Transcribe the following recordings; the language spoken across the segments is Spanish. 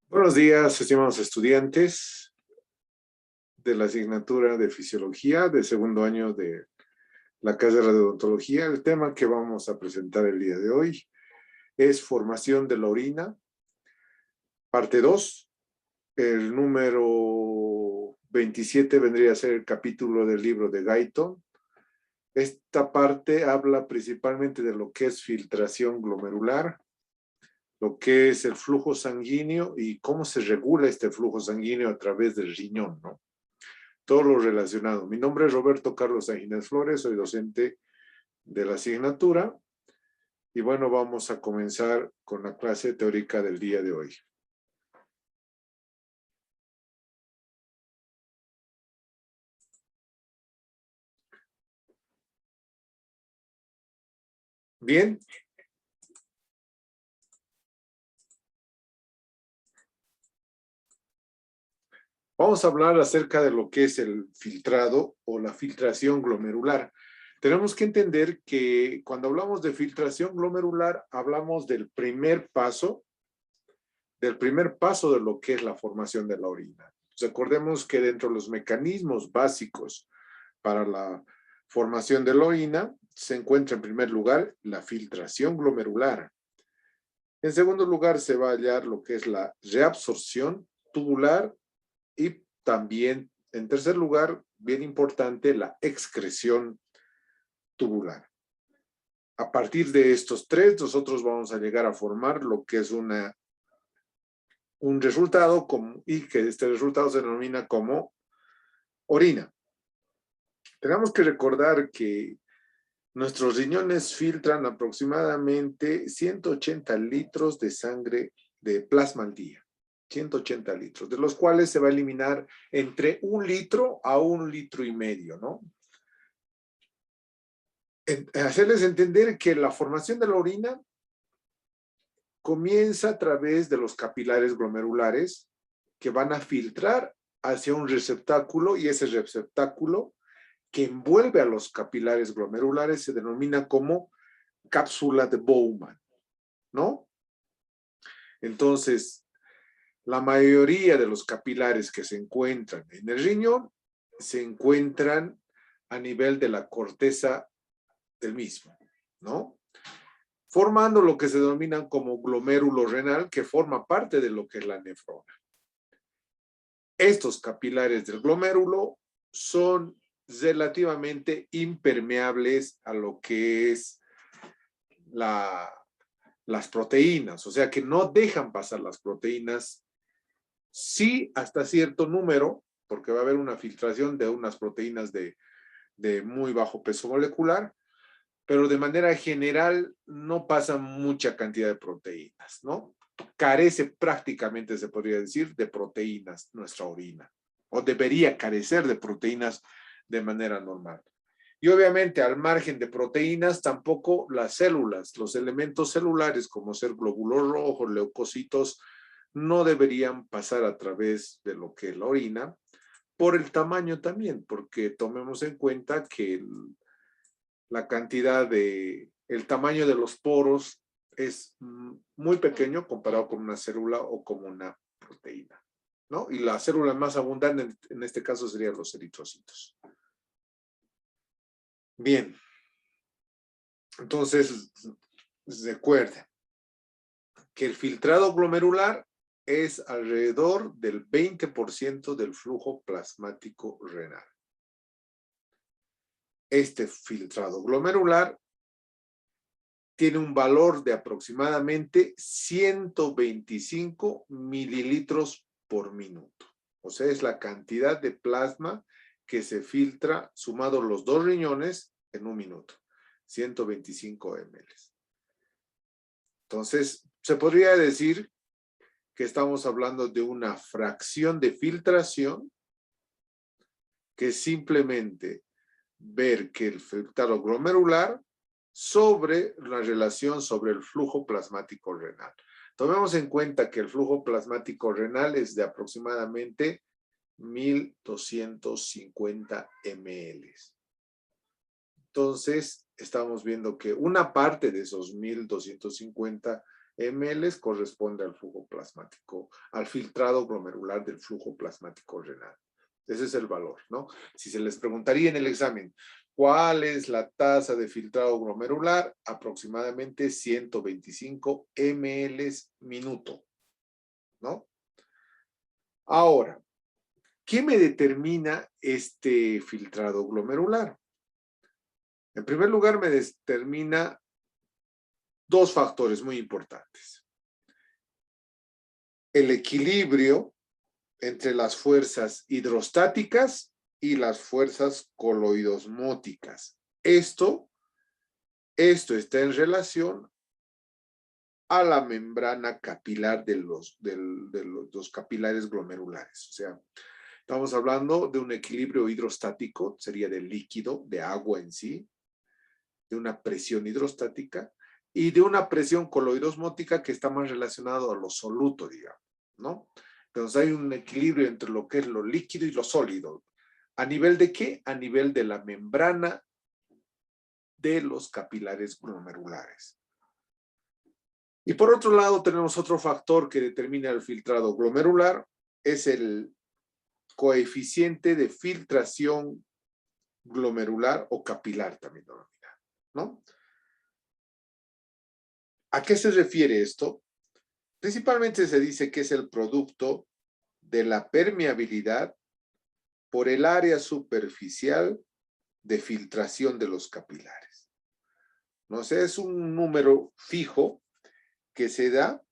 Buenos días, estimados estudiantes de la asignatura de Fisiología de segundo año de la carrera de Odontología. El tema que vamos a presentar el día de hoy es formación de la orina, parte 2. El número 27 vendría a ser el capítulo del libro de Guyton. Esta parte habla principalmente de lo que es filtración glomerular, lo que es el flujo sanguíneo y cómo se regula este flujo sanguíneo a través del riñón, ¿no? Todo lo relacionado. Mi nombre es Roberto Carlos Angines Flores, soy docente de la asignatura y bueno, vamos a comenzar con la clase teórica del día de hoy. Bien. Vamos a hablar acerca de lo que es el filtrado o la filtración glomerular. Tenemos que entender que cuando hablamos de filtración glomerular, hablamos del primer paso de lo que es la formación de la orina. Recordemos que dentro de los mecanismos básicos para la formación de la orina se encuentra en primer lugar la filtración glomerular. En segundo lugar se va a hallar lo que es la reabsorción tubular y también, en tercer lugar, bien importante, la excreción tubular. A partir de estos tres, nosotros vamos a llegar a formar lo que es un resultado y que este resultado se denomina como orina. Tenemos que recordar que nuestros riñones filtran aproximadamente 180 litros de sangre de plasma al día. 180 litros, de los cuales se va a eliminar entre 1 litro a 1,5 litros, ¿no? Hacerles entender que la formación de la orina comienza a través de los capilares glomerulares que van a filtrar hacia un receptáculo y ese receptáculo que envuelve a los capilares glomerulares se denomina como cápsula de Bowman, ¿no? Entonces, la mayoría de los capilares que se encuentran en el riñón se encuentran a nivel de la corteza del mismo, ¿no? Formando lo que se denominan como glomérulo renal, que forma parte de lo que es la nefrona. Estos capilares del glomérulo son relativamente impermeables a lo que es las proteínas, o sea que no dejan pasar las proteínas, sí hasta cierto número, porque va a haber una filtración de unas proteínas de muy bajo peso molecular, pero de manera general no pasa mucha cantidad de proteínas, ¿no? Carece prácticamente, se podría decir, de proteínas nuestra orina, o debería carecer de proteínas de manera normal. Y obviamente al margen de proteínas, tampoco las células, los elementos celulares como ser glóbulos rojos, leucocitos, no deberían pasar a través de lo que es la orina, por el tamaño también, porque tomemos en cuenta que la cantidad el tamaño de los poros es muy pequeño comparado con una célula o como una proteína, ¿no? Y la célula más abundante en este caso serían los eritrocitos. Bien. Entonces, recuerden que el filtrado glomerular es alrededor del 20% del flujo plasmático renal. Este filtrado glomerular tiene un valor de aproximadamente 125 mililitros por minuto. O sea, es la cantidad de plasma que se filtra sumado los dos riñones en un minuto. 125 ml. Entonces, se podría decir que estamos hablando de una fracción de filtración que es simplemente ver que el filtrado glomerular sobre la relación sobre el flujo plasmático renal. Tomemos en cuenta que el flujo plasmático renal es de aproximadamente 1,250 ml. Entonces, estamos viendo que una parte de esos 1,250 ml corresponde al flujo plasmático, al filtrado glomerular del flujo plasmático renal. Ese es el valor, ¿no? Si se les preguntaría en el examen, ¿cuál es la tasa de filtrado glomerular? Aproximadamente 125 ml minuto, ¿no? Ahora, ¿qué me determina este filtrado glomerular? En primer lugar, me determina dos factores muy importantes. El equilibrio entre las fuerzas hidrostáticas y las fuerzas coloidosmóticas. Esto está en relación a la membrana capilar de los capilares glomerulares. O sea, estamos hablando de un equilibrio hidrostático, sería del líquido, de agua en sí, de una presión hidrostática y de una presión coloidosmótica que está más relacionado a lo soluto, digamos, ¿no? Entonces hay un equilibrio entre lo que es lo líquido y lo sólido. ¿A nivel de qué? A nivel de la membrana de los capilares glomerulares. Y por otro lado tenemos otro factor que determina el filtrado glomerular, es el coeficiente de filtración glomerular o capilar también denominado, ¿no? ¿A qué se refiere esto? Principalmente se dice que es el producto de la permeabilidad por el área superficial de filtración de los capilares. No sé, es un número fijo que se da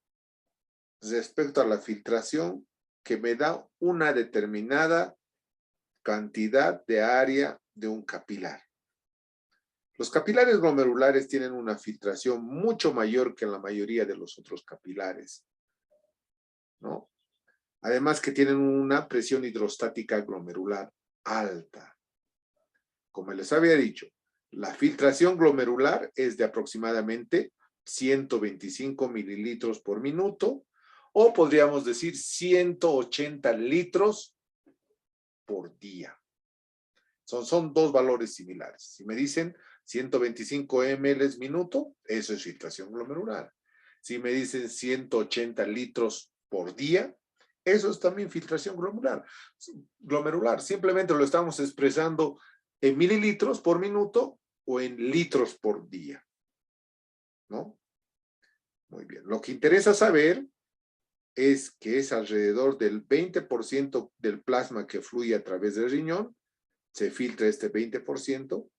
respecto a la filtración que me da una determinada cantidad de área de un capilar. Los capilares glomerulares tienen una filtración mucho mayor que la mayoría de los otros capilares, ¿no? Además que tienen una presión hidrostática glomerular alta. Como les había dicho, la filtración glomerular es de aproximadamente 125 mililitros por minuto, o podríamos decir 180 litros por día. Son dos valores similares. Si me dicen 125 ml minuto, eso es filtración glomerular. Si me dicen 180 litros por día, eso es también filtración glomerular. Simplemente lo estamos expresando en mililitros por minuto o en litros por día, ¿no? Muy bien. Lo que interesa saber es que es alrededor del 20% del plasma que fluye a través del riñón, se filtra este 20%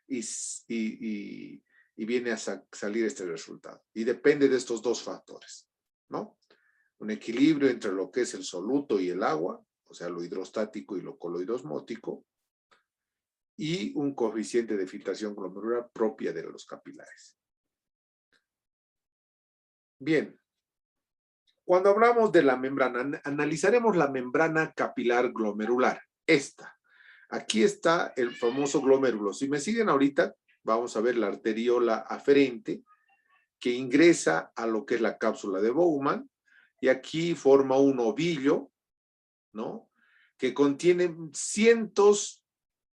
y viene a salir este resultado. Y depende de estos dos factores, ¿no? Un equilibrio entre lo que es el soluto y el agua, o sea, lo hidrostático y lo coloidosmótico, y un coeficiente de filtración glomerular propia de los capilares. Bien, cuando hablamos de la membrana, analizaremos la membrana capilar glomerular, esta. Aquí está el famoso glomérulo. Si me siguen ahorita, vamos a ver la arteriola aferente que ingresa a lo que es la cápsula de Bowman y aquí forma un ovillo, ¿no? Que contiene cientos,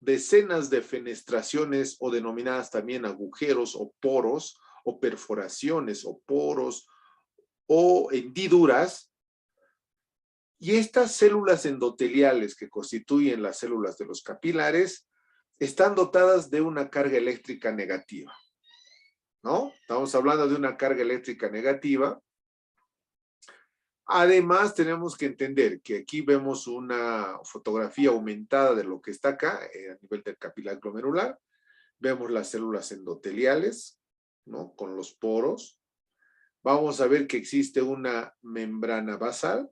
decenas de fenestraciones o denominadas también agujeros o poros o perforaciones o poros o hendiduras. Y estas células endoteliales que constituyen las células de los capilares están dotadas de una carga eléctrica negativa, ¿no? Estamos hablando de una carga eléctrica negativa. Además, tenemos que entender que aquí vemos una fotografía aumentada de lo que está acá, a nivel del capilar glomerular. Vemos las células endoteliales, ¿no? Con los poros. Vamos a ver que existe una membrana basal.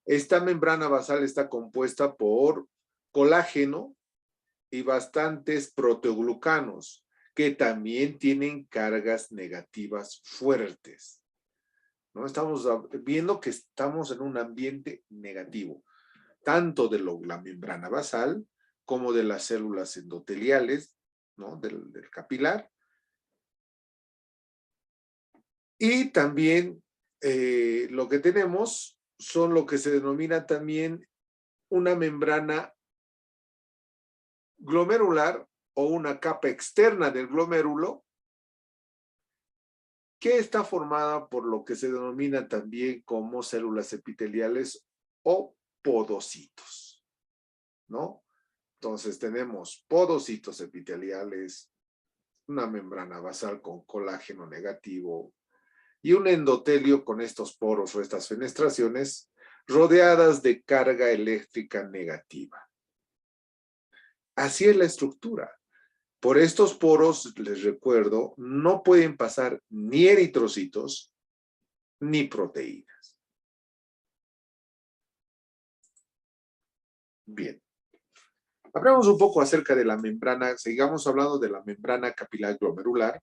Esta membrana basal está compuesta por colágeno y bastantes proteoglucanos, que también tienen cargas negativas fuertes, ¿no? Estamos viendo que estamos en un ambiente negativo, tanto de la membrana basal como de las células endoteliales, ¿no? del capilar. Y también lo que tenemos son lo que se denomina también una membrana glomerular o una capa externa del glomérulo que está formada por lo que se denomina también como células epiteliales o podocitos, ¿no? Entonces tenemos podocitos epiteliales, una membrana basal con colágeno negativo y un endotelio con estos poros o estas fenestraciones rodeadas de carga eléctrica negativa. Así es la estructura. Por estos poros, les recuerdo, no pueden pasar ni eritrocitos ni proteínas. Bien. Hablamos un poco acerca de la membrana, sigamos hablando de la membrana capilar glomerular.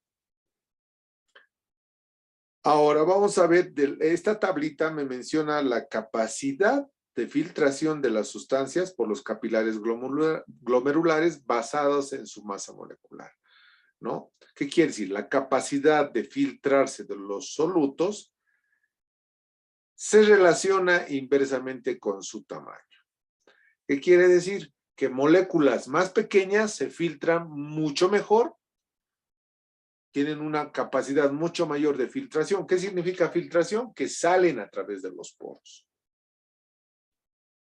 Ahora vamos a ver, esta tablita me menciona la capacidad de filtración de las sustancias por los capilares glomerulares basados en su masa molecular, ¿no? ¿Qué quiere decir? La capacidad de filtrarse de los solutos se relaciona inversamente con su tamaño. ¿Qué quiere decir? Que moléculas más pequeñas se filtran mucho mejor, tienen una capacidad mucho mayor de filtración. ¿Qué significa filtración? Que salen a través de los poros.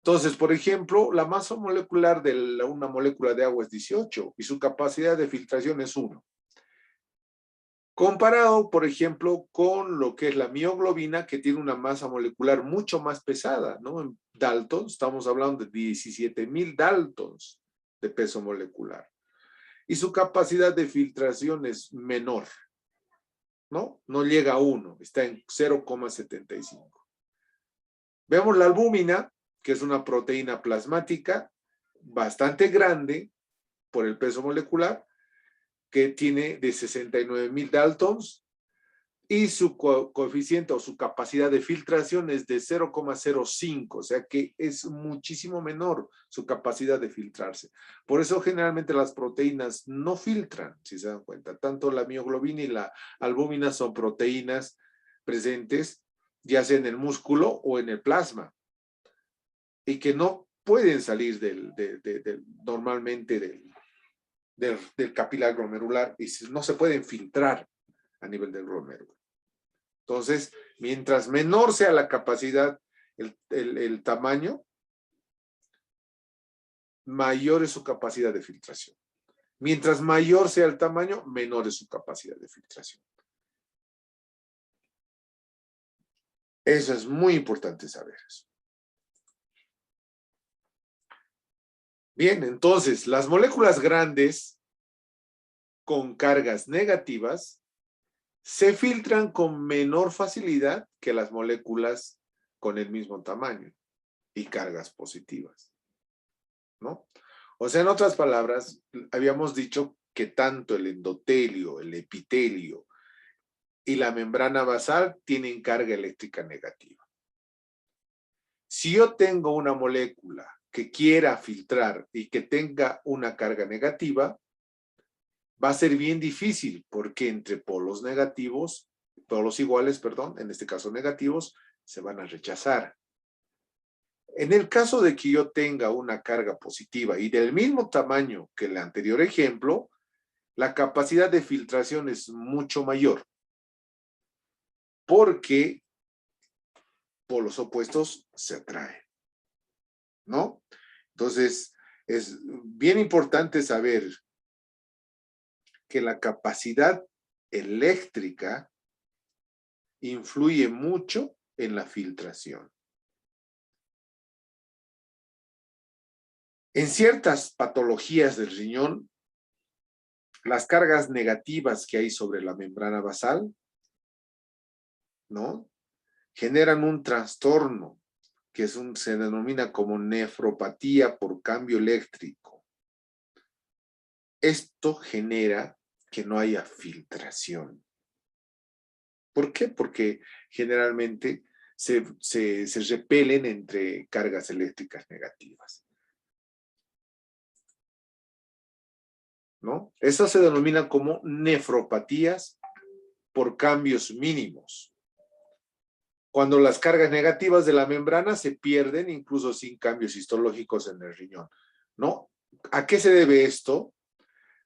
Entonces, por ejemplo, la masa molecular de una molécula de agua es 18 y su capacidad de filtración es 1. Comparado, por ejemplo, con lo que es la mioglobina, que tiene una masa molecular mucho más pesada, ¿no? En daltons, estamos hablando de 17,000 daltons de peso molecular. Y su capacidad de filtración es menor, ¿no? No llega a 1, está en 0,75. Vemos la albúmina, que es una proteína plasmática bastante grande por el peso molecular, que tiene de 69,000 daltons y su coeficiente o su capacidad de filtración es de 0,05, o sea que es muchísimo menor su capacidad de filtrarse. Por eso generalmente las proteínas no filtran, si se dan cuenta. Tanto la mioglobina y la albúmina son proteínas presentes ya sea en el músculo o en el plasma y que no pueden salir normalmente del capilar glomerular y no se pueden filtrar a nivel del glomérulo. Entonces, mientras menor sea la capacidad, el tamaño, mayor es su capacidad de filtración. Mientras mayor sea el tamaño, menor es su capacidad de filtración. Eso es muy importante saber eso. Bien, entonces, las moléculas grandes con cargas negativas se filtran con menor facilidad que las moléculas con el mismo tamaño y cargas positivas, ¿no? O sea, en otras palabras, habíamos dicho que tanto el endotelio, el epitelio y la membrana basal tienen carga eléctrica negativa. Si yo tengo una molécula que quiera filtrar y que tenga una carga negativa, va a ser bien difícil porque entre polos negativos, polos iguales, perdón, en este caso negativos, se van a rechazar. En el caso de que yo tenga una carga positiva y del mismo tamaño que el anterior ejemplo, la capacidad de filtración es mucho mayor porque polos opuestos se atraen, ¿no? Entonces, es bien importante saber que la capacidad eléctrica influye mucho en la filtración. En ciertas patologías del riñón, las cargas negativas que hay sobre la membrana basal, ¿no? Generan un trastorno que se denomina como nefropatía por cambio eléctrico. Esto genera que no haya filtración. ¿Por qué? Porque generalmente se repelen entre cargas eléctricas negativas, ¿no? Esas se denominan como nefropatías por cambios mínimos. Cuando las cargas negativas de la membrana se pierden incluso sin cambios histológicos en el riñón, ¿no? ¿A qué se debe esto?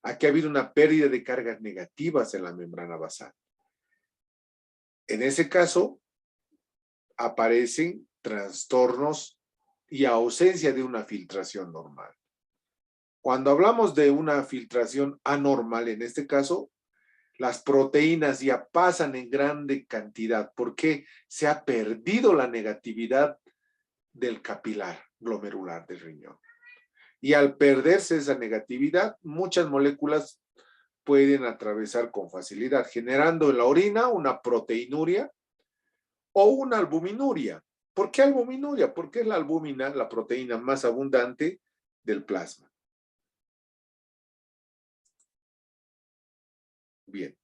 A que ha habido una pérdida de cargas negativas en la membrana basal. En ese caso, aparecen trastornos y ausencia de una filtración normal. Cuando hablamos de una filtración anormal, en este caso, las proteínas ya pasan en grande cantidad porque se ha perdido la negatividad del capilar glomerular del riñón. Y al perderse esa negatividad, muchas moléculas pueden atravesar con facilidad, generando en la orina una proteinuria o una albuminuria. ¿Por qué albuminuria? Porque es la albúmina, la proteína más abundante del plasma. Bien.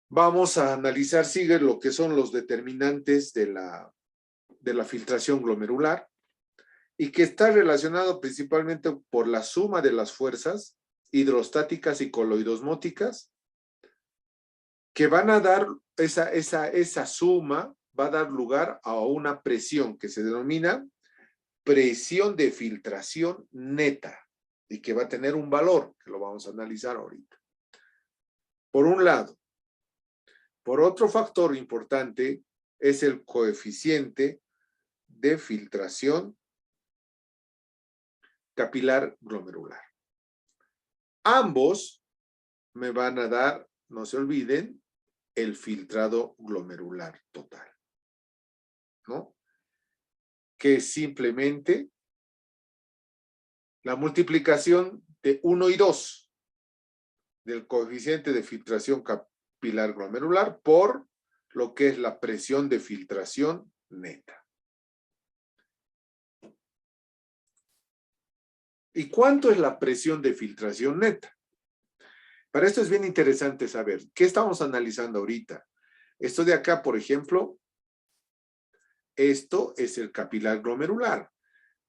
Vamos a analizar, sigue lo que son los determinantes de la filtración glomerular y que está relacionado principalmente por la suma de las fuerzas hidrostáticas y coloidosmóticas que van a dar, esa suma va a dar lugar a una presión que se denomina presión de filtración neta y que va a tener un valor, que lo vamos a analizar ahorita. Por un lado. Por otro factor importante es el coeficiente de filtración capilar glomerular. Ambos me van a dar, no se olviden, el filtrado glomerular total, ¿no? Que es simplemente la multiplicación de 1 y 2 del coeficiente de filtración capilar glomerular por lo que es la presión de filtración neta. ¿Y cuánto es la presión de filtración neta? Para esto es bien interesante saber, ¿qué estamos analizando ahorita? Esto de acá, por ejemplo, esto es el capilar glomerular,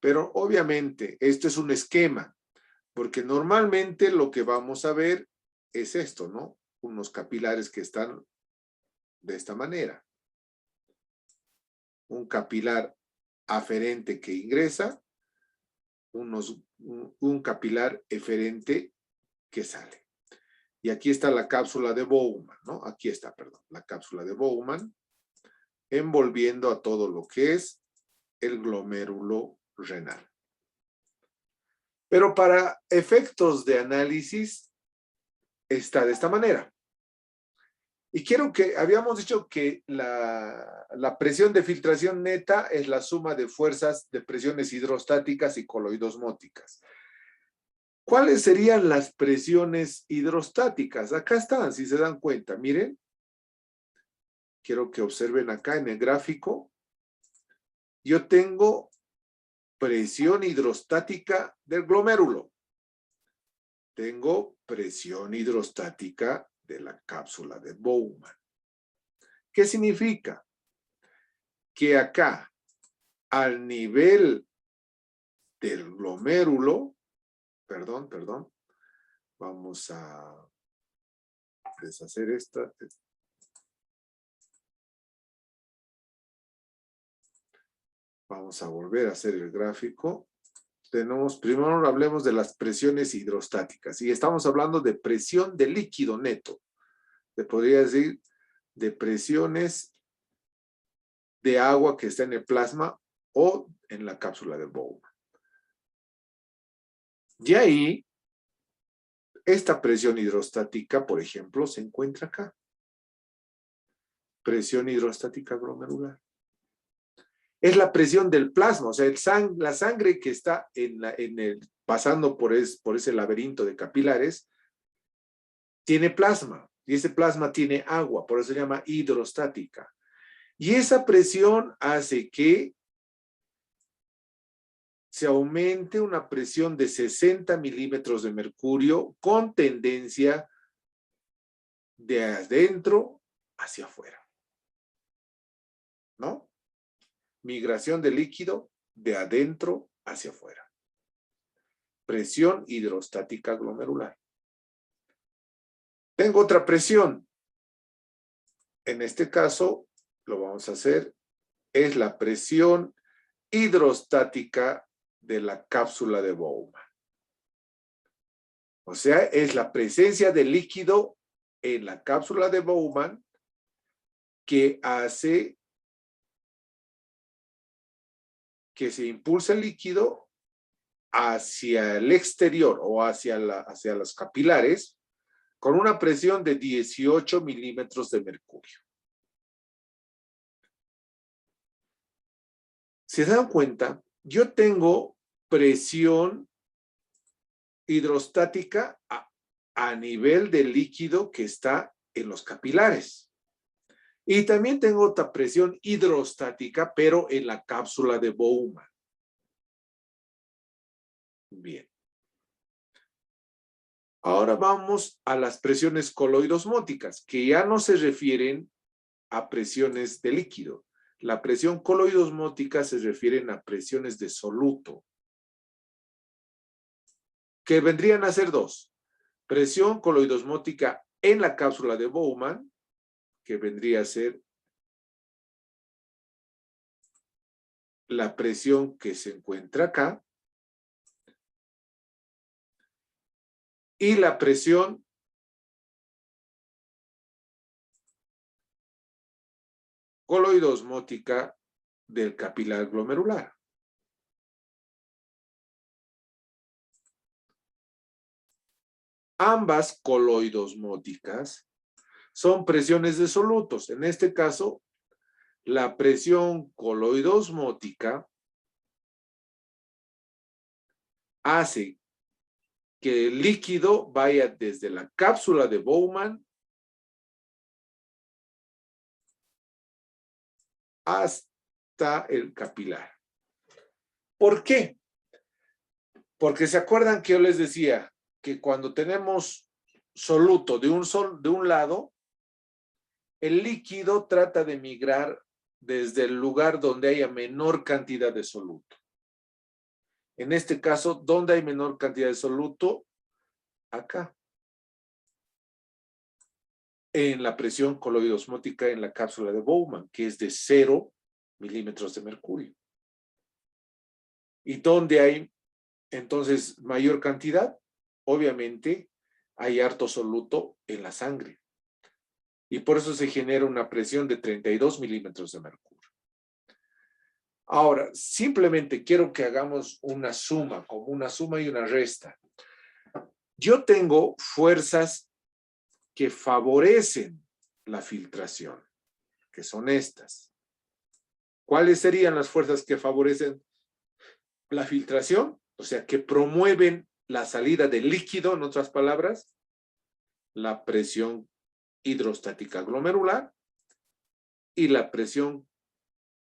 pero obviamente esto es un esquema, porque normalmente lo que vamos a ver es esto, ¿no? Unos capilares que están de esta manera. Un capilar aferente que ingresa, un capilar eferente que sale. Y aquí está la cápsula de Bowman, ¿no? Aquí está, perdón, la cápsula de Bowman, envolviendo a todo lo que es el glomérulo renal. Pero para efectos de análisis está de esta manera. Y quiero que, habíamos dicho que la presión de filtración neta es la suma de fuerzas de presiones hidrostáticas y coloidosmóticas. ¿Cuáles serían las presiones hidrostáticas? Acá están, si se dan cuenta, miren. Quiero que observen acá en el gráfico. Yo tengo presión hidrostática del glomérulo. Tengo presión hidrostática de la cápsula de Bowman. ¿Qué significa? Que acá, al nivel del glomérulo, perdón, vamos a deshacer esta. Vamos a volver a hacer el gráfico. Tenemos, primero hablemos de las presiones hidrostáticas y estamos hablando de presión de líquido neto. Se podría decir de presiones de agua que está en el plasma o en la cápsula de Bowman. Y ahí, esta presión hidrostática, por ejemplo, se encuentra acá. Presión hidrostática glomerular. Es la presión del plasma, o sea, la sangre que está pasando por ese laberinto de capilares, tiene plasma, y ese plasma tiene agua, por eso se llama hidrostática. Y esa presión hace que se aumente una presión de 60 milímetros de mercurio con tendencia de adentro hacia afuera. ¿No? Migración de líquido de adentro hacia afuera. Presión hidrostática glomerular. Tengo otra presión. En este caso, lo vamos a hacer, es la presión hidrostática de la cápsula de Bowman. O sea, es la presencia de líquido en la cápsula de Bowman que hace que se impulse el líquido hacia el exterior o hacia los capilares con una presión de 18 milímetros de mercurio. ¿Se dan cuenta? Yo tengo presión hidrostática a nivel del líquido que está en los capilares. Y también tengo otra presión hidrostática, pero en la cápsula de Bowman. Bien. Ahora vamos a las presiones coloidosmóticas, que ya no se refieren a presiones de líquido. La presión coloidosmótica se refieren a presiones de soluto, que vendrían a ser dos. Presión coloidosmótica en la cápsula de Bowman, que vendría a ser la presión que se encuentra acá, y la presión coloidosmótica del capilar glomerular. Ambas coloidosmóticas son presiones de solutos. En este caso, la presión coloidosmótica hace que el líquido vaya desde la cápsula de Bowman hasta el capilar. ¿Por qué? Porque se acuerdan que yo les decía que cuando tenemos soluto de un lado, el líquido trata de migrar desde el lugar donde haya menor cantidad de soluto. En este caso, ¿dónde hay menor cantidad de soluto? Acá. En la presión coloidosmótica en la cápsula de Bowman, que es de 0 milímetros de mercurio. ¿Y dónde hay entonces mayor cantidad? Obviamente hay harto soluto en la sangre. Y por eso se genera una presión de 32 milímetros de mercurio. Ahora, simplemente quiero que hagamos una suma, como una suma y una resta. Yo tengo fuerzas que favorecen la filtración, que son estas. ¿Cuáles serían las fuerzas que favorecen la filtración? O sea, que promueven la salida del líquido, en otras palabras, la presión hidrostática glomerular y la presión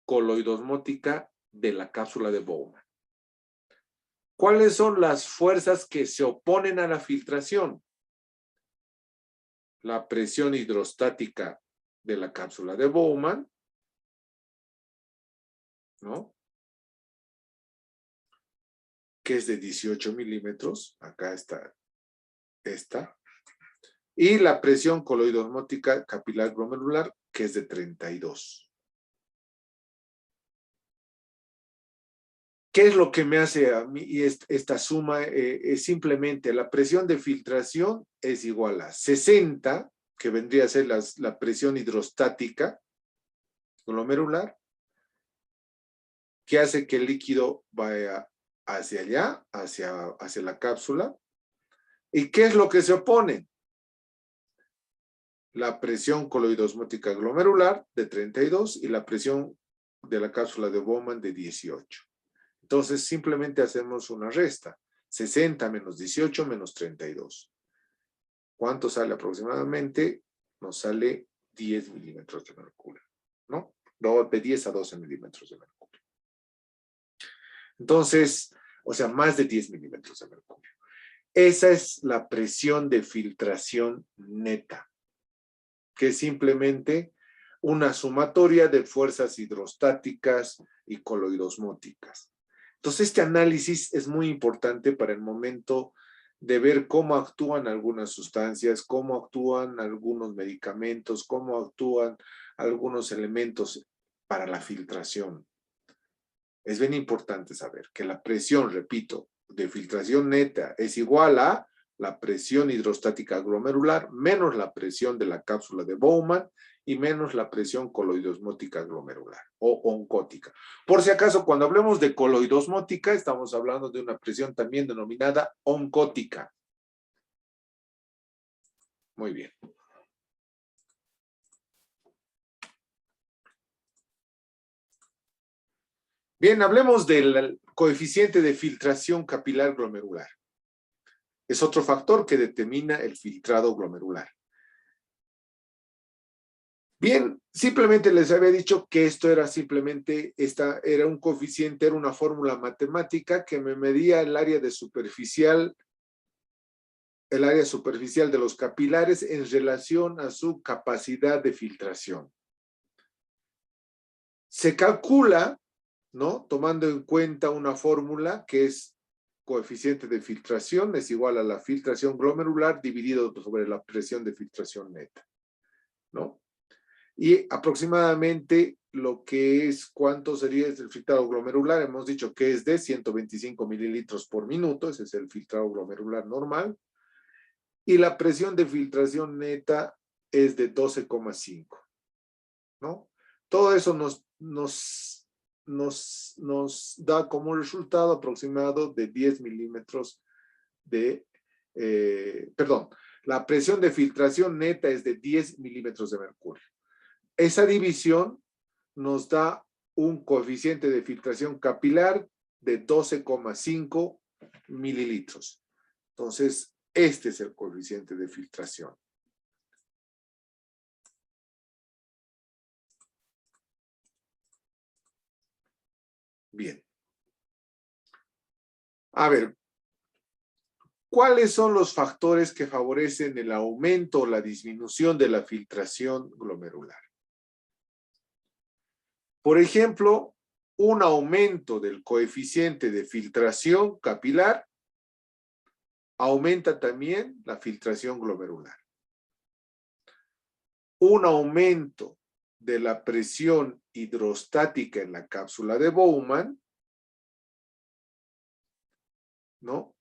coloidosmótica de la cápsula de Bowman. ¿Cuáles son las fuerzas que se oponen a la filtración? La presión hidrostática de la cápsula de Bowman, ¿no? Que es de 18 milímetros, acá está esta, y la presión coloidosmótica capilar glomerular, que es de 32. ¿Qué es lo que me hace a mí esta suma? Es simplemente la presión de filtración es igual a 60, que vendría a ser la presión hidrostática glomerular, que hace que el líquido vaya hacia allá, hacia la cápsula. ¿Y qué es lo que se opone? La presión coloidosmótica glomerular de 32 y la presión de la cápsula de Bowman de 18. Entonces simplemente hacemos una resta. 60 menos 18 menos 32. ¿Cuánto sale aproximadamente? Nos sale 10 milímetros de mercurio, ¿no? De 10 a 12 milímetros de mercurio. Entonces, o sea, más de 10 milímetros de mercurio. Esa es la presión de filtración neta, que es simplemente una sumatoria de fuerzas hidrostáticas y coloidosmóticas. Entonces, este análisis es muy importante para el momento de ver cómo actúan algunas sustancias, cómo actúan algunos medicamentos, cómo actúan algunos elementos para la filtración. Es bien importante saber que la presión, repito, de filtración neta es igual a la presión hidrostática glomerular, menos la presión de la cápsula de Bowman y menos la presión coloidosmótica glomerular o oncótica. Por si acaso, cuando hablemos de coloidosmótica, estamos hablando de una presión también denominada oncótica. Muy bien. Bien, hablemos del coeficiente de filtración capilar glomerular. Es otro factor que determina el filtrado glomerular. Bien, simplemente les había dicho que esto era simplemente, era un coeficiente, era una fórmula matemática que me medía el área superficial de los capilares en relación a su capacidad de filtración. Se calcula, ¿no? Tomando en cuenta una fórmula que es coeficiente de filtración es igual a la filtración glomerular dividido sobre la presión de filtración neta, ¿no? Y aproximadamente lo que es, ¿cuánto sería el filtrado glomerular? Hemos dicho que es de 125 mililitros por minuto, ese es el filtrado glomerular normal. Y la presión de filtración neta es de 12,5, ¿no? Todo eso nos da como resultado aproximado de 10 milímetros perdón, la presión de filtración neta es de 10 milímetros de mercurio. Esa división nos da un coeficiente de filtración capilar de 12,5 mililitros. Entonces, este es el coeficiente de filtración. Bien. A ver, ¿cuáles son los factores que favorecen el aumento o la disminución de la filtración glomerular? Por ejemplo, un aumento del coeficiente de filtración capilar aumenta también la filtración glomerular. Un aumento de la presión hidrostática en la cápsula de Bowman, ¿no?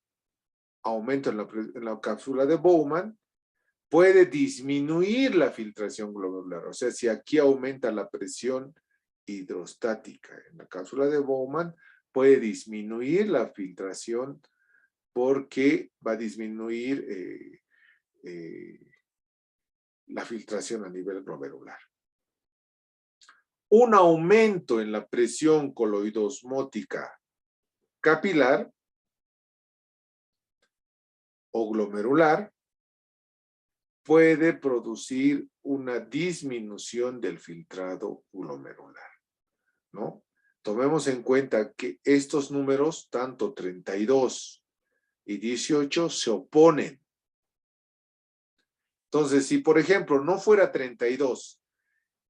Aumento en la cápsula de Bowman puede disminuir la filtración glomerular. O sea, si aquí aumenta la presión hidrostática en la cápsula de Bowman, puede disminuir la filtración porque va a disminuir la filtración a nivel glomerular. Un aumento en la presión coloidosmótica capilar o glomerular puede producir una disminución del filtrado glomerular, ¿no? Tomemos en cuenta que estos números, tanto 32 y 18, se oponen. Entonces, si por ejemplo no fuera 32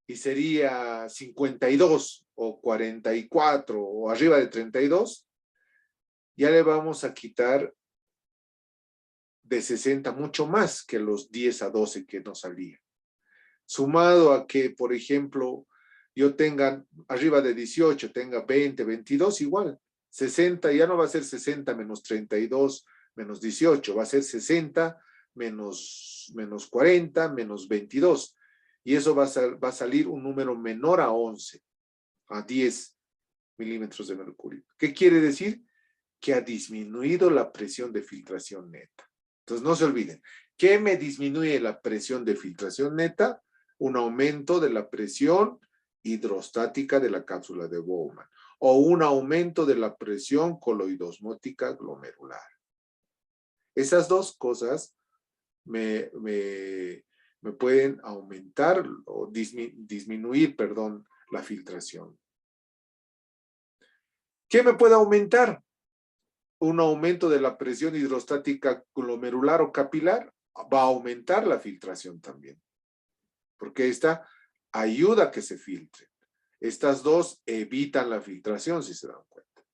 y sería 52 o 44 o arriba de 32, ya le vamos a quitar de 60 mucho más que los 10 a 12 que nos salían. Sumado a que, por ejemplo, yo tenga arriba de 18, tenga 20, 22, igual. 60 ya no va a ser 60 menos 32 menos 18, va a ser 60 menos 40 menos 22. Y eso va a salir un número menor a 11, a 10 milímetros de mercurio. ¿Qué quiere decir? Que ha disminuido la presión de filtración neta. Entonces, no se olviden. ¿Qué me disminuye la presión de filtración neta? Un aumento de la presión hidrostática de la cápsula de Bowman o un aumento de la presión coloidosmótica glomerular. Esas dos cosas me pueden aumentar o disminuir, perdón, la filtración. ¿Qué me puede aumentar? Un aumento de la presión hidrostática glomerular o capilar va a aumentar la filtración también, porque esta ayuda a que se filtre. Estas dos evitan la filtración, si se dan cuenta.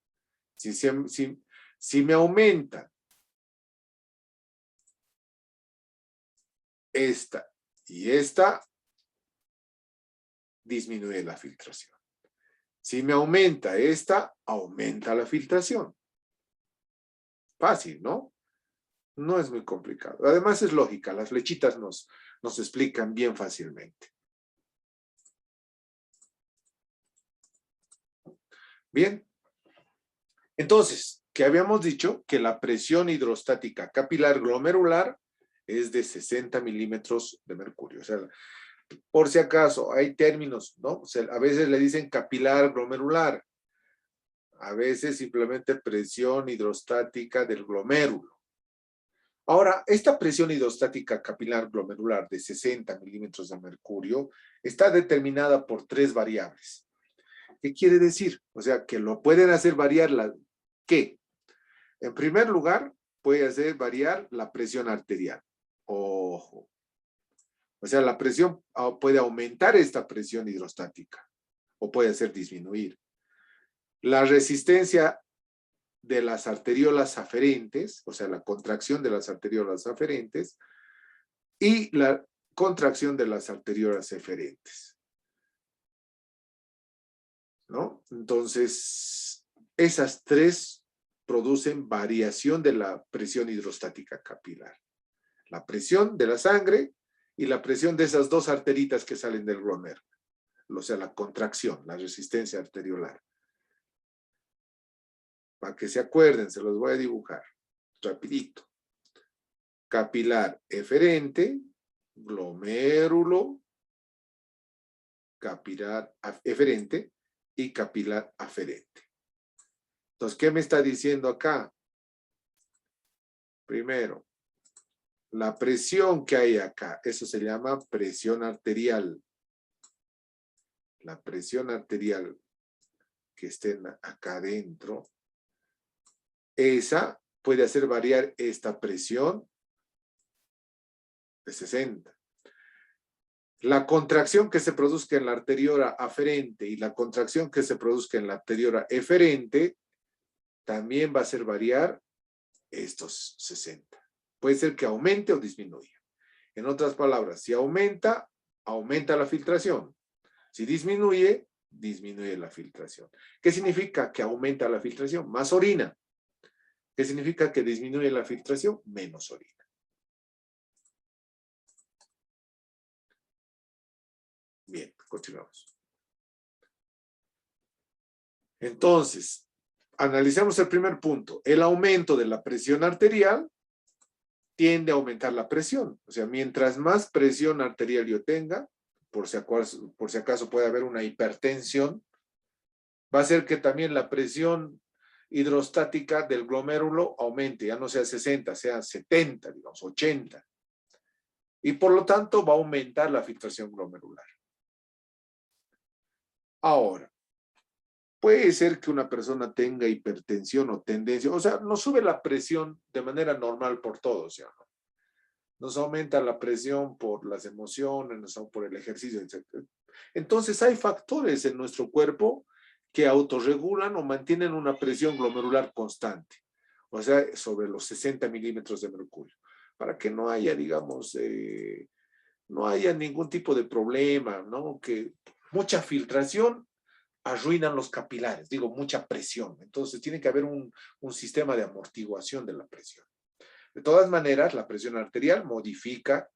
Si me aumenta esta y esta, disminuye la filtración. Si me aumenta esta, aumenta la filtración. Fácil, ¿no? No es muy complicado. Además es lógica, las flechitas nos explican bien fácilmente. Bien. Entonces, que habíamos dicho que la presión hidrostática capilar glomerular es de 60 milímetros de mercurio. O sea, por si acaso, hay términos, ¿no? O sea, a veces le dicen capilar glomerular, a veces simplemente presión hidrostática del glomérulo. Ahora, esta presión hidrostática capilar glomerular de 60 milímetros de mercurio está determinada por 3 variables. ¿Qué quiere decir? O sea, que lo pueden hacer variar ¿qué? En primer lugar, puede hacer variar la presión arterial. Ojo. O sea, la presión puede aumentar esta presión hidrostática o puede hacer disminuir. La resistencia de las arteriolas aferentes, o sea, la contracción de las arteriolas aferentes y la contracción de las arteriolas eferentes. ¿No? Entonces, esas 3 producen variación de la presión hidrostática capilar. La presión de la sangre y la presión de esas 2 arteritas que salen del glomérulo. O sea, la contracción, la resistencia arteriolar. Para que se acuerden, se los voy a dibujar rapidito. Capilar eferente, glomérulo, capilar eferente y capilar aferente. Entonces, ¿qué me está diciendo acá? Primero, la presión que hay acá, eso se llama presión arterial. La presión arterial que esté acá adentro, esa puede hacer variar esta presión de 60. La contracción que se produzca en la arteriola aferente y la contracción que se produzca en la arteriola eferente también va a hacer variar estos 60. Puede ser que aumente o disminuya. En otras palabras, si aumenta, aumenta la filtración. Si disminuye, disminuye la filtración. ¿Qué significa que aumenta la filtración? Más orina. ¿Qué significa que disminuye la filtración? Menos orina. Bien, continuamos. Entonces, analicemos el primer punto. El aumento de la presión arterial tiende a aumentar la presión. O sea, mientras más presión arterial yo tenga, por si acaso puede haber una hipertensión, va a hacer que también la presión hidrostática del glomérulo aumente, ya no sea 60, sea 70, digamos, 80. Y por lo tanto va a aumentar la filtración glomerular. Ahora, puede ser que una persona tenga hipertensión o tendencia, o sea, no sube la presión de manera normal por todos, ¿ya no? Nos aumenta la presión por las emociones, por el ejercicio, etc. Entonces hay factores en nuestro cuerpo que autorregulan o mantienen una presión glomerular constante, o sea, sobre los 60 milímetros de mercurio, para que no haya, digamos, no haya ningún tipo de problema, ¿no? Que mucha filtración arruinan los capilares, digo, mucha presión. Entonces tiene que haber un sistema de amortiguación de la presión. De todas maneras, la presión arterial modifica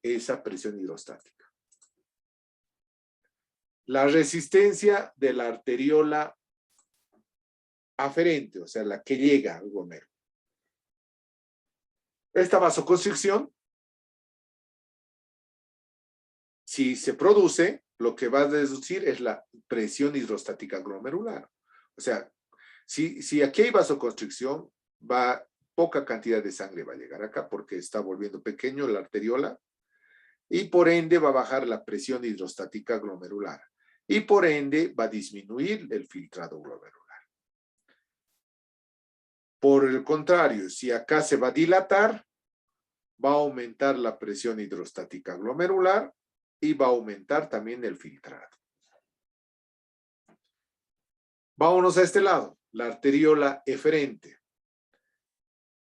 esa presión hidrostática. La resistencia de la arteriola aferente, o sea, la que llega al glomérulo. Esta vasoconstricción, si se produce, lo que va a deducir es la presión hidrostática glomerular. O sea, si aquí hay vasoconstricción, poca cantidad de sangre va a llegar acá porque está volviendo pequeño la arteriola y por ende va a bajar la presión hidrostática glomerular y por ende va a disminuir el filtrado glomerular. Por el contrario, si acá se va a dilatar, va a aumentar la presión hidrostática glomerular y va a aumentar también el filtrado. Vámonos a este lado, la arteriola eferente.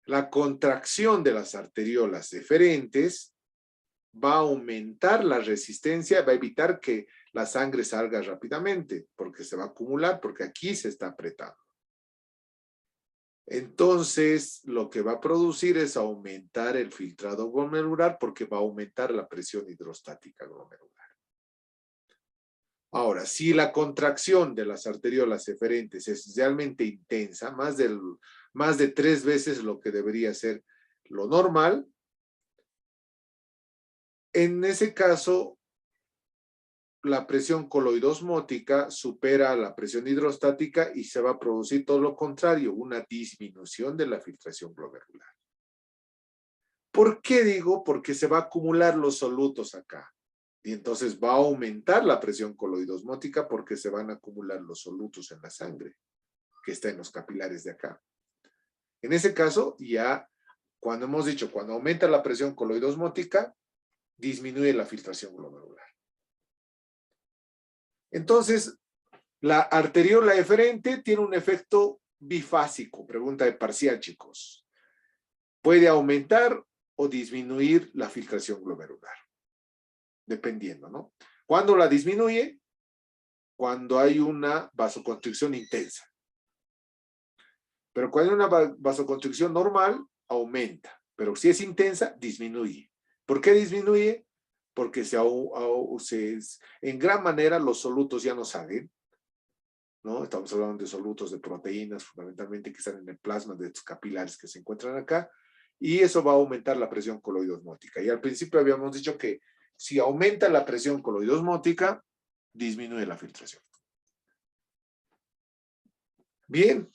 La contracción de las arteriolas eferentes va a aumentar la resistencia, va a evitar que la sangre salga rápidamente, porque se va a acumular, porque aquí se está apretando. Entonces, lo que va a producir es aumentar el filtrado glomerular porque va a aumentar la presión hidrostática glomerular. Ahora, si la contracción de las arteriolas eferentes es realmente intensa, más de 3 veces lo que debería ser lo normal, en ese caso, la presión coloidosmótica supera la presión hidrostática y se va a producir todo lo contrario, una disminución de la filtración glomerular. ¿Por qué digo? Porque se va a acumular los solutos acá. Y entonces va a aumentar la presión coloidosmótica porque se van a acumular los solutos en la sangre, que está en los capilares de acá. En ese caso, ya cuando hemos dicho, cuando aumenta la presión coloidosmótica, disminuye la filtración glomerular. Entonces, la arteriola eferente tiene un efecto bifásico, pregunta de parcial, chicos. Puede aumentar o disminuir la filtración glomerular, dependiendo, ¿no? ¿Cuándo la disminuye? Cuando hay una vasoconstricción intensa. Pero cuando hay una vasoconstricción normal, aumenta. Pero si es intensa, disminuye. ¿Por qué disminuye? Porque en gran manera los solutos ya no salen, ¿no? Estamos hablando de solutos de proteínas, fundamentalmente que están en el plasma de estos capilares que se encuentran acá, y eso va a aumentar la presión coloidosmótica. Y al principio habíamos dicho que si aumenta la presión coloidosmótica, disminuye la filtración. Bien,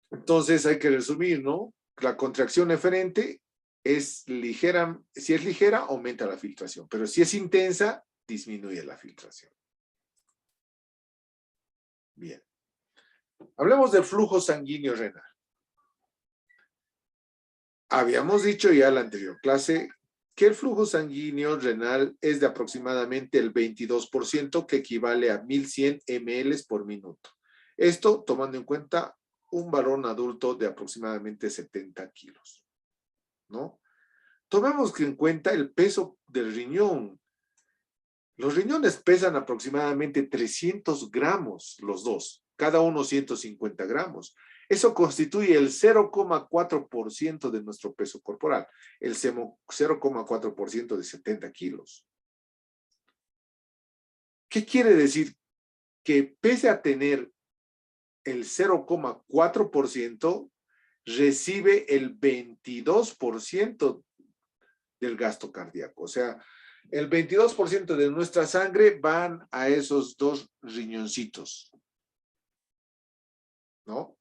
entonces hay que resumir, ¿no? La contracción eferente es ligera, si es ligera, aumenta la filtración, pero si es intensa, disminuye la filtración. Bien. Hablemos del flujo sanguíneo renal. Habíamos dicho ya en la anterior clase que el flujo sanguíneo renal es de aproximadamente el 22%, que equivale a 1100 ml por minuto. Esto tomando en cuenta un varón adulto de aproximadamente 70 kilos, ¿no? Tomemos en cuenta el peso del riñón. Los riñones pesan aproximadamente 300 gramos los dos, cada uno 150 gramos. Eso constituye el 0,4% de nuestro peso corporal, el 0,4% de 70 kilos. ¿Qué quiere decir? Que pese a tener el 0,4%, recibe el 22% del gasto cardíaco. O sea, el 22% de nuestra sangre van a esos dos riñoncitos, ¿no?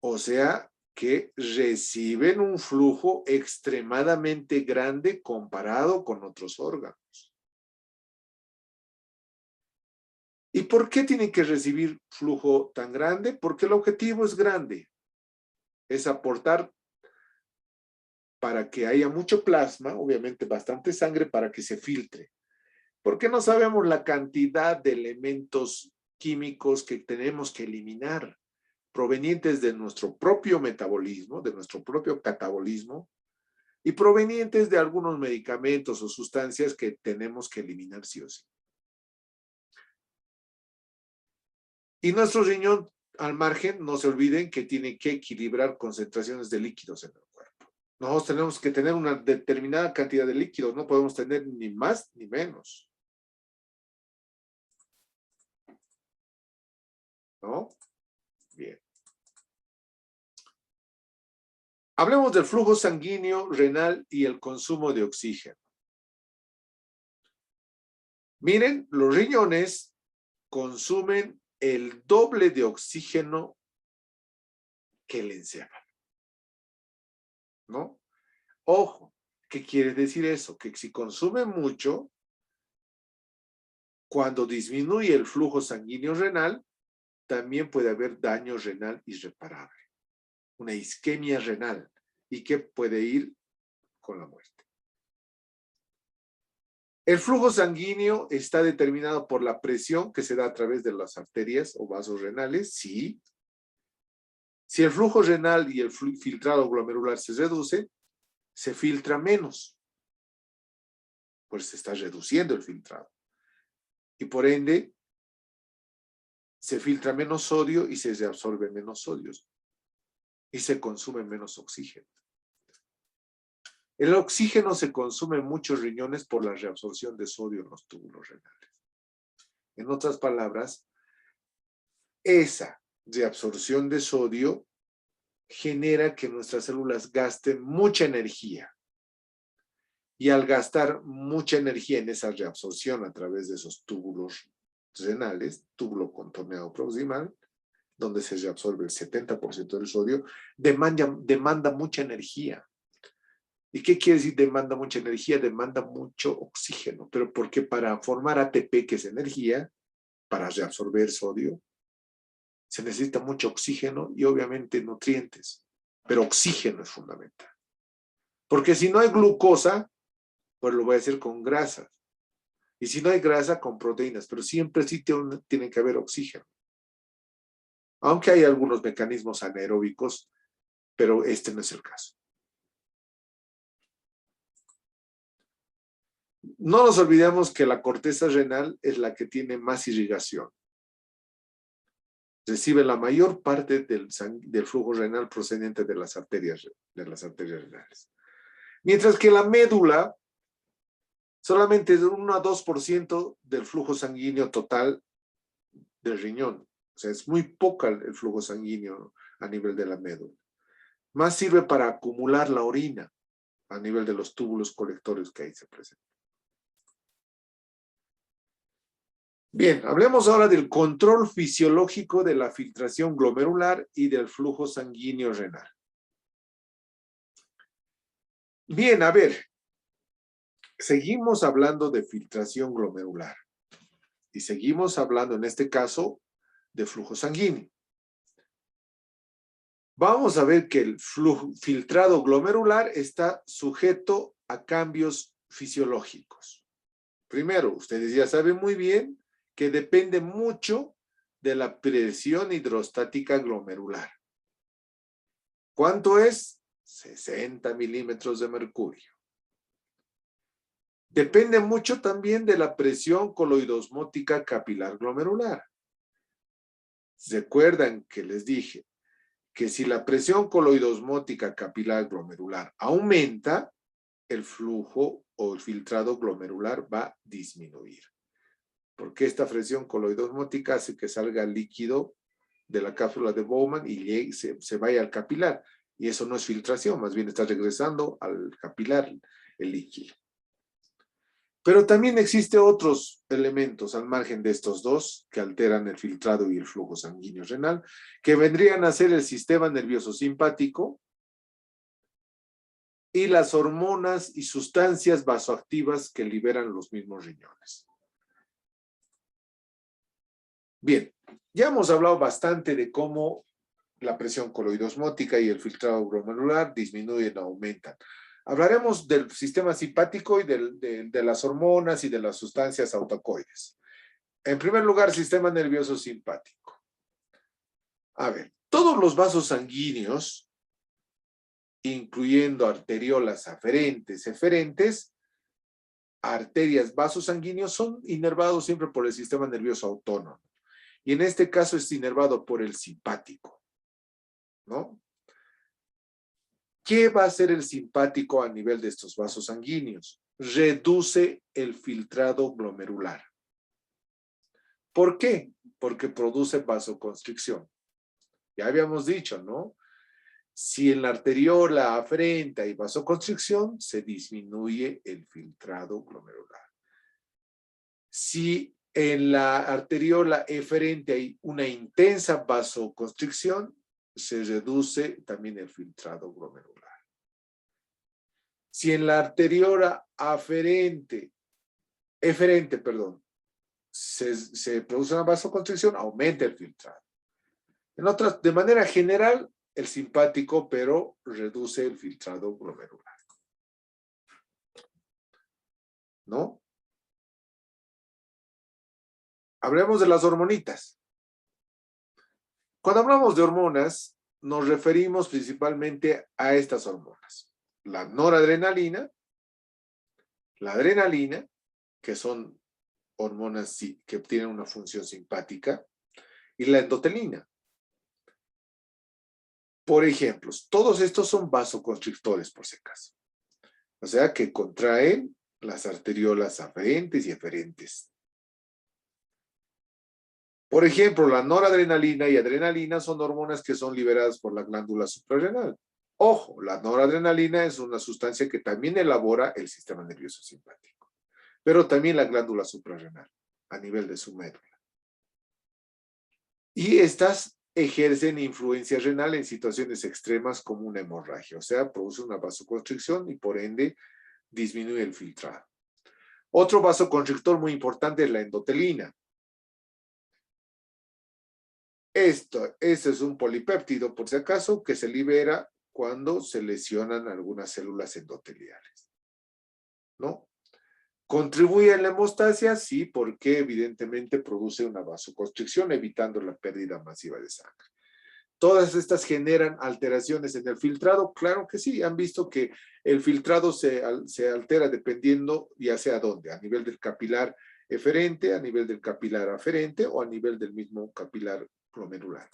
O sea, que reciben un flujo extremadamente grande comparado con otros órganos. ¿Y por qué tienen que recibir flujo tan grande? Porque el objetivo es grande, es aportar para que haya mucho plasma, obviamente bastante sangre para que se filtre. Porque no sabemos la cantidad de elementos químicos que tenemos que eliminar, provenientes de nuestro propio metabolismo, de nuestro propio catabolismo, y provenientes de algunos medicamentos o sustancias que tenemos que eliminar sí o sí. Y nuestro riñón, al margen, no se olviden que tiene que equilibrar concentraciones de líquidos en el cuerpo. Nosotros tenemos que tener una determinada cantidad de líquidos, no podemos tener ni más ni menos, ¿no? Bien. Hablemos del flujo sanguíneo renal y el consumo de oxígeno. Miren, los riñones consumen el doble de oxígeno que el encéfalo, ¿no? Ojo, ¿qué quiere decir eso? Que si consume mucho, cuando disminuye el flujo sanguíneo renal, también puede haber daño renal irreparable, una isquemia renal, y que puede ir con la muerte. El flujo sanguíneo está determinado por la presión que se da a través de las arterias o vasos renales, sí. Si el flujo renal y el filtrado glomerular se reduce, se filtra menos, pues se está reduciendo el filtrado. Y por ende, se filtra menos sodio y se reabsorbe menos sodio y se consume menos oxígeno. El oxígeno se consume en muchos riñones por la reabsorción de sodio en los túbulos renales. En otras palabras, esa reabsorción de sodio genera que nuestras células gasten mucha energía. Y al gastar mucha energía en esa reabsorción a través de esos túbulos renales, túbulo contorneado proximal, donde se reabsorbe el 70% del sodio, demanda mucha energía. ¿Y qué quiere decir demanda mucha energía? Demanda mucho oxígeno, pero porque para formar ATP, que es energía, para reabsorber sodio, se necesita mucho oxígeno y obviamente nutrientes, pero oxígeno es fundamental. Porque si no hay glucosa, pues lo voy a hacer con grasas. Y si no hay grasa, con proteínas, pero siempre sí tiene que haber oxígeno. Aunque hay algunos mecanismos anaeróbicos, pero este no es el caso. No nos olvidemos que la corteza renal es la que tiene más irrigación. Recibe la mayor parte del flujo renal procedente de las arterias renales. Mientras que la médula solamente es 1 a 2% del flujo sanguíneo total del riñón. O sea, es muy poca el flujo sanguíneo a nivel de la médula. Más sirve para acumular la orina a nivel de los túbulos colectores que ahí se presentan. Bien, hablemos ahora del control fisiológico de la filtración glomerular y del flujo sanguíneo renal. Bien, a ver, seguimos hablando de filtración glomerular y seguimos hablando en este caso de flujo sanguíneo. Vamos a ver que el filtrado glomerular está sujeto a cambios fisiológicos. Primero, ustedes ya saben muy bien que depende mucho de la presión hidrostática glomerular. ¿Cuánto es? 60 milímetros de mercurio. Depende mucho también de la presión coloidosmótica capilar glomerular. ¿Recuerdan que les dije que si la presión coloidosmótica capilar glomerular aumenta, el flujo o el filtrado glomerular va a disminuir? Porque esta presión coloidosmótica hace que salga líquido de la cápsula de Bowman y se vaya al capilar. Y eso no es filtración, más bien está regresando al capilar el líquido. Pero también existen otros elementos al margen de estos dos que alteran el filtrado y el flujo sanguíneo renal, que vendrían a ser el sistema nervioso simpático y las hormonas y sustancias vasoactivas que liberan los mismos riñones. Bien, ya hemos hablado bastante de cómo la presión coloidosmótica y el filtrado glomerular disminuyen o aumentan. Hablaremos del sistema simpático y de las hormonas y de las sustancias autocoides. En primer lugar, sistema nervioso simpático. A ver, todos los vasos sanguíneos, incluyendo arteriolas aferentes, eferentes, arterias, vasos sanguíneos, son inervados siempre por el sistema nervioso autónomo. Y en este caso es inervado por el simpático, ¿no? ¿Qué va a hacer el simpático a nivel de estos vasos sanguíneos? Reduce el filtrado glomerular. ¿Por qué? Porque produce vasoconstricción. Ya habíamos dicho, ¿no? Si en la arteriola aferente hay vasoconstricción, se disminuye el filtrado glomerular. Si en la arteriola eferente hay una intensa vasoconstricción, se reduce también el filtrado glomerular. Si en la arteriola eferente, se produce una vasoconstricción, aumenta el filtrado. De manera general, el simpático, pero reduce el filtrado glomerular. ¿No? Hablemos de las hormonitas. Cuando hablamos de hormonas, nos referimos principalmente a estas hormonas. La noradrenalina, la adrenalina, que son hormonas que tienen una función simpática, y la endotelina. Por ejemplo, todos estos son vasoconstrictores, por si acaso. O sea, que contraen las arteriolas aferentes y eferentes. Por ejemplo, la noradrenalina y adrenalina son hormonas que son liberadas por la glándula suprarrenal. Ojo, la noradrenalina es una sustancia que también elabora el sistema nervioso simpático, pero también la glándula suprarrenal, a nivel de su médula. Y estas ejercen influencia renal en situaciones extremas como una hemorragia, o sea, produce una vasoconstricción y por ende disminuye el filtrado. Otro vasoconstrictor muy importante es la endotelina. Este es un polipéptido, por si acaso, que se libera cuando se lesionan algunas células endoteliales, ¿no? ¿Contribuye en la hemostasia? Sí, porque evidentemente produce una vasoconstricción, evitando la pérdida masiva de sangre. ¿Todas estas generan alteraciones en el filtrado? Claro que sí. Han visto que el filtrado se altera dependiendo ya sea dónde, a nivel del capilar eferente, a nivel del capilar aferente o a nivel del mismo capilar glomerular.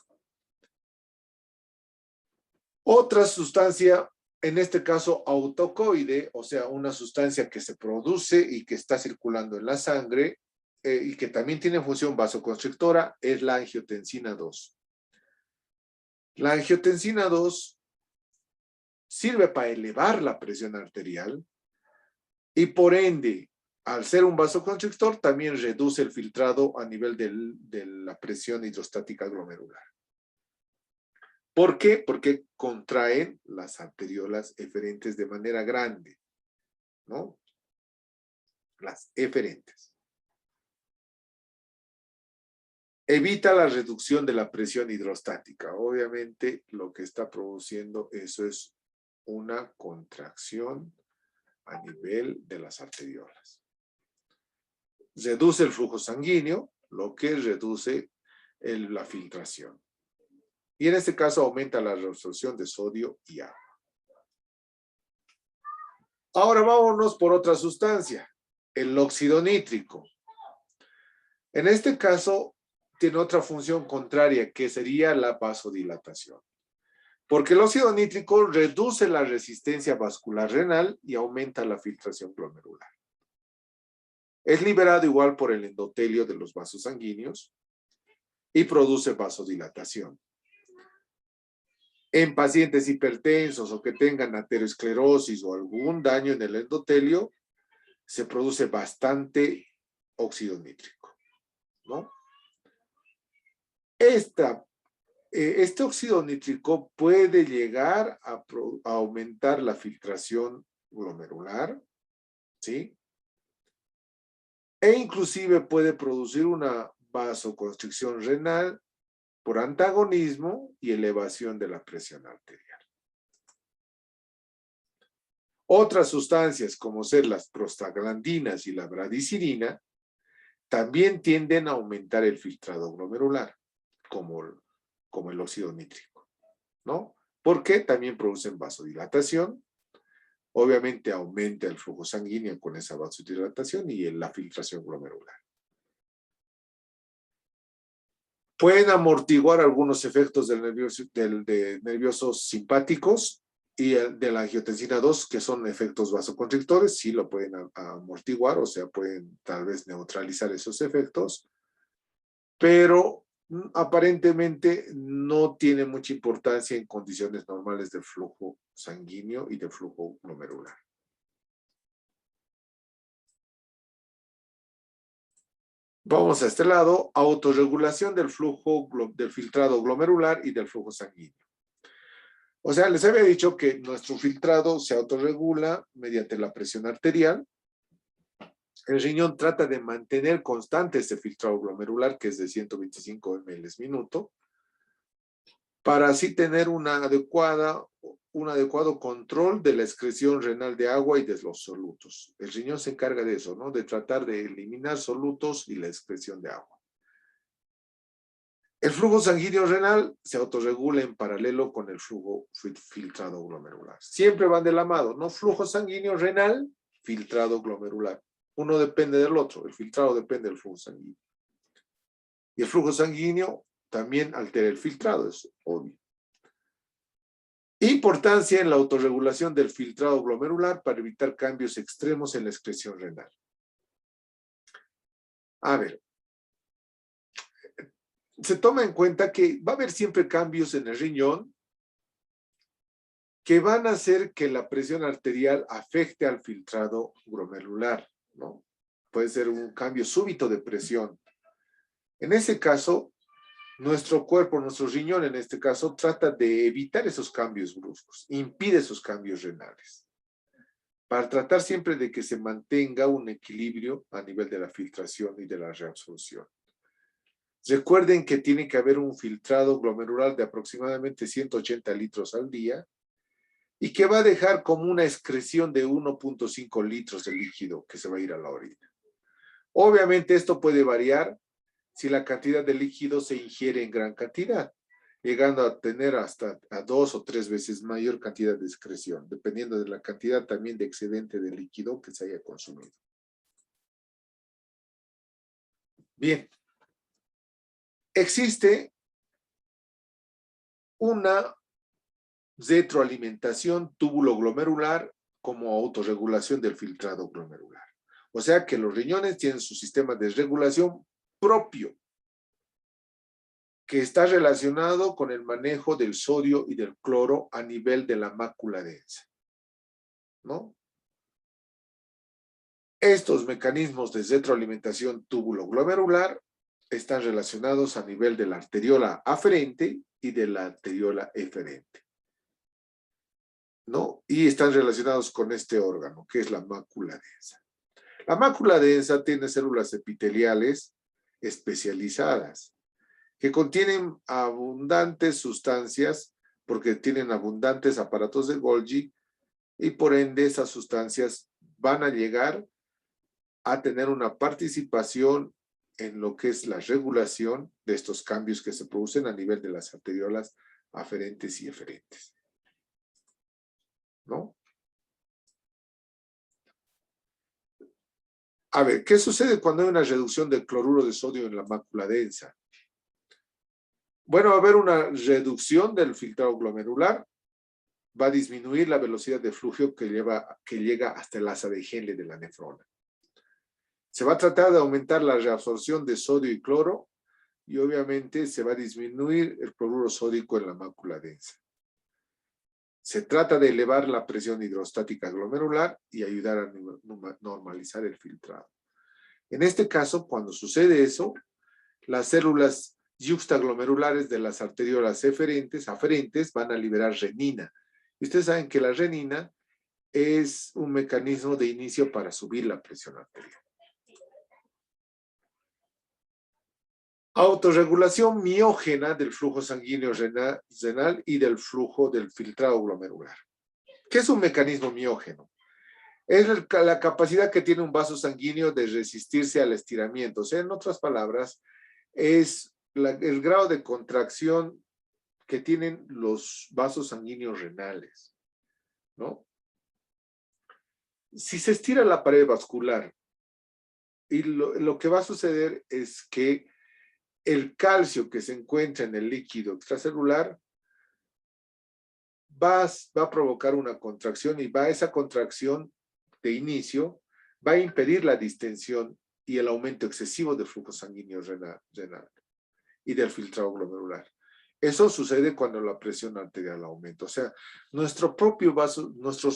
Otra sustancia, en este caso autocoide, o sea, una sustancia que se produce y que está circulando en la sangre y que también tiene función vasoconstrictora, es la angiotensina 2. La angiotensina 2 sirve para elevar la presión arterial y por ende, al ser un vasoconstrictor, también reduce el filtrado a nivel de la presión hidrostática glomerular. ¿Por qué? Porque contraen las arteriolas eferentes de manera grande, ¿no? Las eferentes. Evita la reducción de la presión hidrostática. Obviamente, lo que está produciendo eso es una contracción a nivel de las arteriolas. Reduce el flujo sanguíneo, lo que reduce la filtración. Y en este caso aumenta la reabsorción de sodio y agua. Ahora vámonos por otra sustancia, el óxido nítrico. En este caso tiene otra función contraria, que sería la vasodilatación. Porque el óxido nítrico reduce la resistencia vascular renal y aumenta la filtración glomerular. Es liberado igual por el endotelio de los vasos sanguíneos y produce vasodilatación. En pacientes hipertensos o que tengan aterosclerosis o algún daño en el endotelio, se produce bastante óxido nítrico, ¿no? Este óxido nítrico puede llegar a aumentar la filtración glomerular, ¿sí? E inclusive puede producir una vasoconstricción renal por antagonismo y elevación de la presión arterial. Otras sustancias, como ser las prostaglandinas y la bradicirina, también tienden a aumentar el filtrado glomerular, como el óxido nítrico, ¿no? Porque también producen vasodilatación. Obviamente aumenta el flujo sanguíneo con esa vasodilatación y la filtración glomerular. Pueden amortiguar algunos efectos de nerviosos simpáticos y de la angiotensina 2, que son efectos vasoconstrictores, sí lo pueden amortiguar, o sea, pueden tal vez neutralizar esos efectos, pero aparentemente no tiene mucha importancia en condiciones normales de flujo sanguíneo y de flujo glomerular. Vamos a este lado, autorregulación del flujo, del filtrado glomerular y del flujo sanguíneo. O sea, les había dicho que nuestro filtrado se autorregula mediante la presión arterial. El riñón trata de mantener constante este filtrado glomerular, que es de 125 ml/minuto, para así tener un adecuado control de la excreción renal de agua y de los solutos. El riñón se encarga de eso, ¿no? De tratar de eliminar solutos y la excreción de agua. El flujo sanguíneo renal se autorregula en paralelo con el flujo filtrado glomerular. Siempre van de la mano, ¿no? Flujo sanguíneo renal, filtrado glomerular. Uno depende del otro. El filtrado depende del flujo sanguíneo. Y el flujo sanguíneo también altera el filtrado, es obvio. Importancia en la autorregulación del filtrado glomerular para evitar cambios extremos en la excreción renal. A ver, se toma en cuenta que va a haber siempre cambios en el riñón que van a hacer que la presión arterial afecte al filtrado glomerular, ¿no? Puede ser un cambio súbito de presión. En ese caso, nuestro cuerpo, nuestro riñón en este caso, trata de evitar esos cambios bruscos, impide esos cambios renales, para tratar siempre de que se mantenga un equilibrio a nivel de la filtración y de la reabsorción. Recuerden que tiene que haber un filtrado glomerular de aproximadamente 180 litros al día y que va a dejar como una excreción de 1.5 litros de líquido que se va a ir a la orina. Obviamente esto puede variar si la cantidad de líquido se ingiere en gran cantidad, llegando a tener hasta a 2 o 3 veces mayor cantidad de excreción, dependiendo de la cantidad también de excedente de líquido que se haya consumido. Bien. Existe una retroalimentación túbulo-glomerular como autorregulación del filtrado glomerular. O sea que los riñones tienen su sistema de regulación propio, que está relacionado con el manejo del sodio y del cloro a nivel de la mácula densa, ¿no? Estos mecanismos de retroalimentación túbulo-glomerular están relacionados a nivel de la arteriola aferente y de la arteriola eferente, ¿no? Y están relacionados con este órgano, que es la mácula densa. La mácula densa tiene células epiteliales especializadas, que contienen abundantes sustancias, porque tienen abundantes aparatos de Golgi, y por ende esas sustancias van a llegar a tener una participación en lo que es la regulación de estos cambios que se producen a nivel de las arteriolas aferentes y eferentes, ¿no? A ver, ¿qué sucede cuando hay una reducción del cloruro de sodio en la mácula densa? Bueno, va a haber una reducción del filtrado glomerular, va a disminuir la velocidad de flujo que llega hasta el asa de Henle de la nefrona. Se va a tratar de aumentar la reabsorción de sodio y cloro y obviamente se va a disminuir el cloruro sódico en la mácula densa. Se trata de elevar la presión hidrostática glomerular y ayudar a normalizar el filtrado. En este caso, cuando sucede eso, las células yuxtaglomerulares de las arteriolas aferentes van a liberar renina. Y ustedes saben que la renina es un mecanismo de inicio para subir la presión arterial. Autorregulación miógena del flujo sanguíneo renal y del flujo del filtrado glomerular. ¿Qué es un mecanismo miógeno? Es la capacidad que tiene un vaso sanguíneo de resistirse al estiramiento. O sea, en otras palabras, es el grado de contracción que tienen los vasos sanguíneos renales, ¿no? Si se estira la pared vascular, y lo que va a suceder es que el calcio que se encuentra en el líquido extracelular va a provocar una contracción y esa contracción de inicio va a impedir la distensión y el aumento excesivo del flujo sanguíneo renal y del filtrado glomerular. Eso sucede cuando la presión arterial aumenta. O sea, nuestros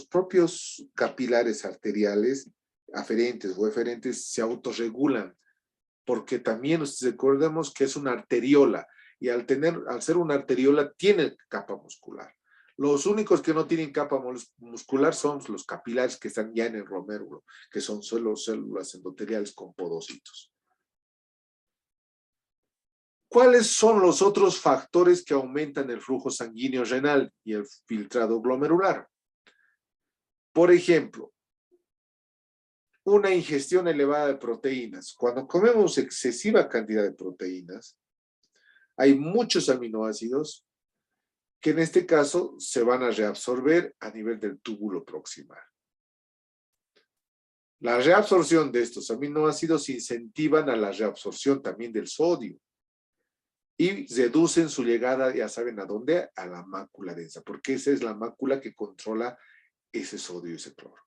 propios capilares arteriales aferentes o eferentes se autorregulan, porque también recordemos que es una arteriola y al ser una arteriola tiene capa muscular. Los únicos que no tienen capa muscular son los capilares que están ya en el glomérulo, que son solo células endoteliales con podocitos. ¿Cuáles son los otros factores que aumentan el flujo sanguíneo renal y el filtrado glomerular? Por ejemplo, una ingestión elevada de proteínas. Cuando comemos excesiva cantidad de proteínas, hay muchos aminoácidos que en este caso se van a reabsorber a nivel del túbulo proximal. La reabsorción de estos aminoácidos incentivan a la reabsorción también del sodio. y reducen su llegada, ya saben a dónde, a la mácula densa, porque esa es la mácula que controla ese sodio y ese cloro.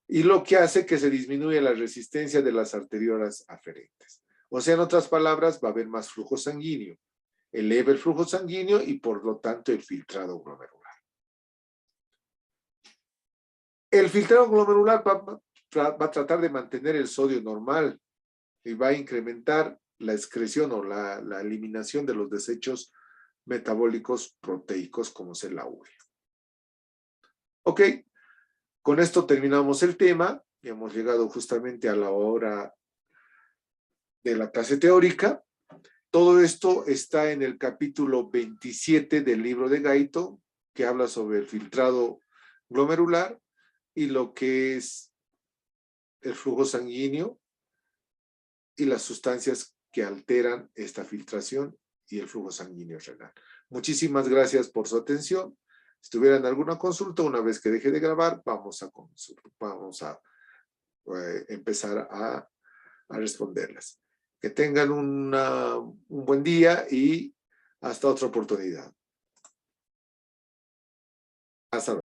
Y lo que hace que se disminuya la resistencia de las arteriolas aferentes. O sea, en otras palabras, va a haber más flujo sanguíneo. Eleva el flujo sanguíneo y por lo tanto el filtrado glomerular. El filtrado glomerular va a tratar de mantener el sodio normal y va a incrementar la excreción o la eliminación de los desechos metabólicos proteicos como es la urea. Ok, con esto terminamos el tema y hemos llegado justamente a la hora de la clase teórica. Todo esto está en el capítulo 27 del libro de Gaito, que habla sobre el filtrado glomerular y lo que es el flujo sanguíneo y las sustancias que alteran esta filtración y el flujo sanguíneo renal. Muchísimas gracias por su atención. Si tuvieran alguna consulta, una vez que deje de grabar, vamos a empezar a responderlas. Que tengan un buen día y hasta otra oportunidad. Hasta luego.